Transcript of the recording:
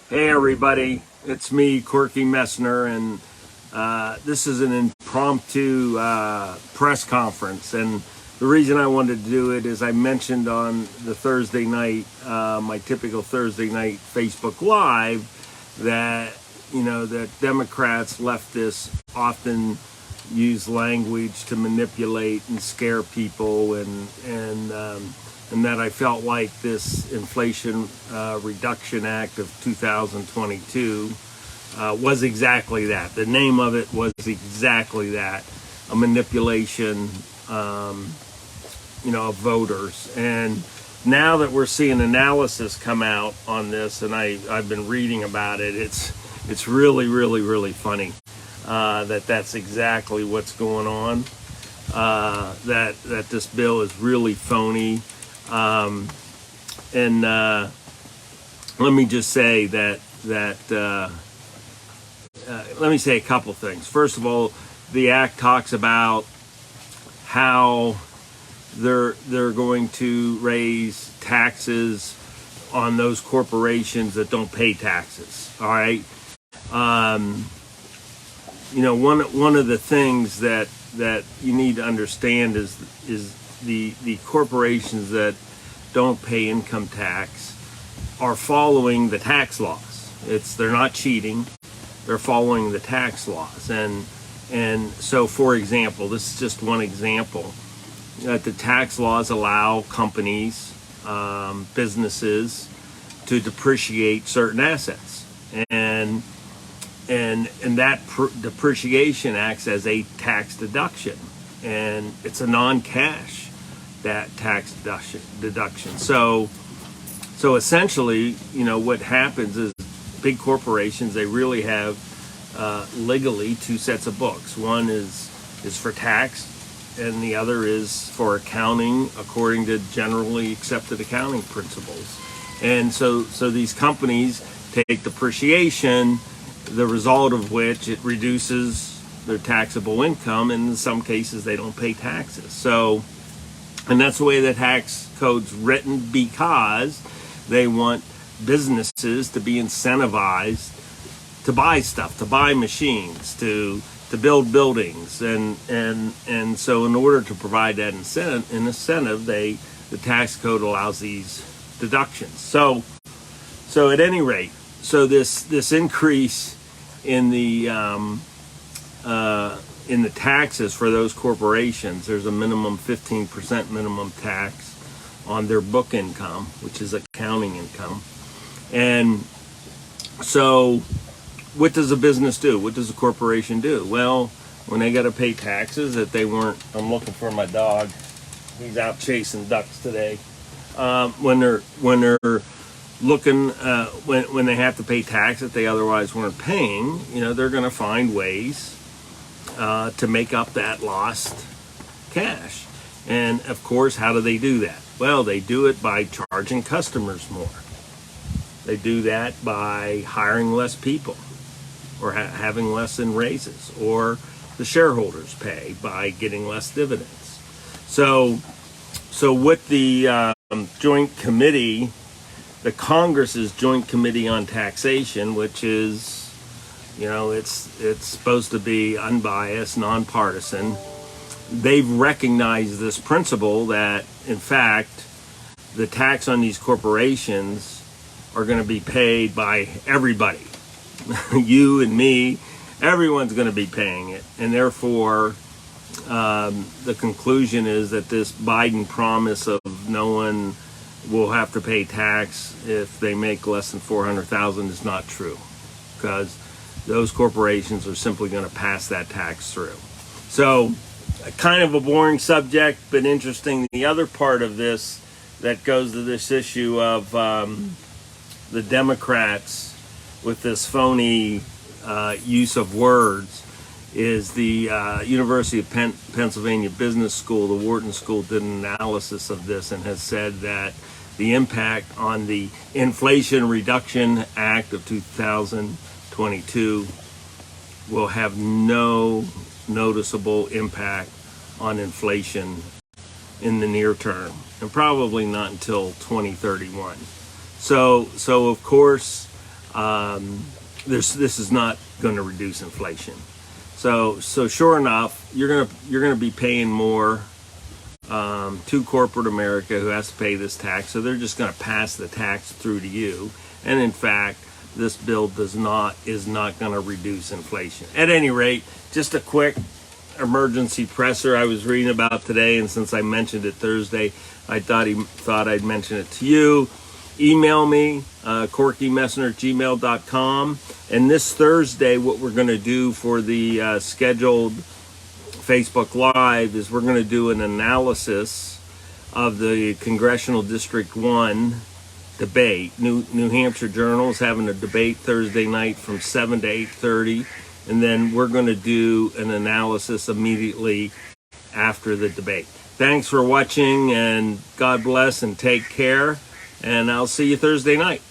Hey everybody, it's me, Corky Messner, and this is an impromptu press conference. And the reason I wanted to do it is I mentioned on the Thursday night, my typical Thursday night Facebook Live, that that Democrats, leftists often use language to manipulate and scare people, and that I felt like this Inflation Reduction Act of 2022 was exactly that. The name of it was exactly that, a manipulation, of voters. And now that we're seeing analysis come out on this, and I've been reading about it, it's really, really, really funny that's exactly what's going on. That this bill is really phony. And let me just say that let me say a couple things. First of all, the act talks about how they're going to raise taxes on those corporations that don't pay taxes. All right. One of the things that you need to understand is the corporations that don't pay income tax are following the tax laws. They're not cheating. They're following the tax laws. And so, for example, this is just one example, that the tax laws allow companies, businesses, to depreciate certain assets. And that depreciation acts as a tax deduction. And it's a non-cash, that tax deduction. So essentially, what happens is big corporations, they really have legally two sets of books. One is for tax, and the other is for accounting according to generally accepted accounting principles. And so these companies take depreciation, the result of which it reduces their taxable income, and in some cases they don't pay taxes. So, and that's the way the tax code's written, because they want businesses to be incentivized to buy stuff, to buy machines, to build buildings, and so in order to provide that incentive, the tax code allows these deductions. So at any rate, so this increase in the taxes for those corporations, there's a minimum 15% minimum tax on their book income, which is accounting income. And so what does a business do? What does a corporation do? Well, when they got to pay taxes that they weren't, I'm looking for my dog. He's out chasing ducks today. When they're looking, when they have to pay tax that they otherwise weren't paying, they're going to find ways to make up that lost cash. And of course, how do they do that? Well, they do it by charging customers more. They do that by hiring less people, or having less in raises, or the shareholders pay by getting less dividends. So what the joint committee, the Congress's Joint Committee on Taxation, which is, it's supposed to be unbiased, nonpartisan, they've recognized this principle that, in fact, the tax on these corporations are going to be paid by everybody. You and me, everyone's going to be paying it. And therefore, the conclusion is that this Biden promise of no one will have to pay tax if they make less than $400,000 is not true, because those corporations are simply going to pass that tax through. So, kind of a boring subject, but interesting. The other part of this that goes to this issue of the Democrats with this phony use of words is the University of Pennsylvania Business School, the Wharton School, did an analysis of this and has said that the impact on the Inflation Reduction Act of 2022 will have no noticeable impact on inflation in the near term, and probably not until 2031. So of course, this is not going to reduce inflation. So sure enough, you're gonna be paying more to corporate America, who has to pay this tax. So they're just going to pass the tax through to you. And in fact, this bill is not going to reduce inflation. At any rate, just a quick emergency presser I was reading about today, and since I mentioned it Thursday, I thought I'd mention it to you. Email me, corkymessner@gmail.com. And this Thursday, what we're going to do for the scheduled Facebook Live is we're going to do an analysis of the Congressional District 1 debate. New Hampshire Journal is having a debate Thursday night from 7 to 8:30, and then we're going to do an analysis immediately after the debate. Thanks for watching, and God bless and take care, and I'll see you Thursday night.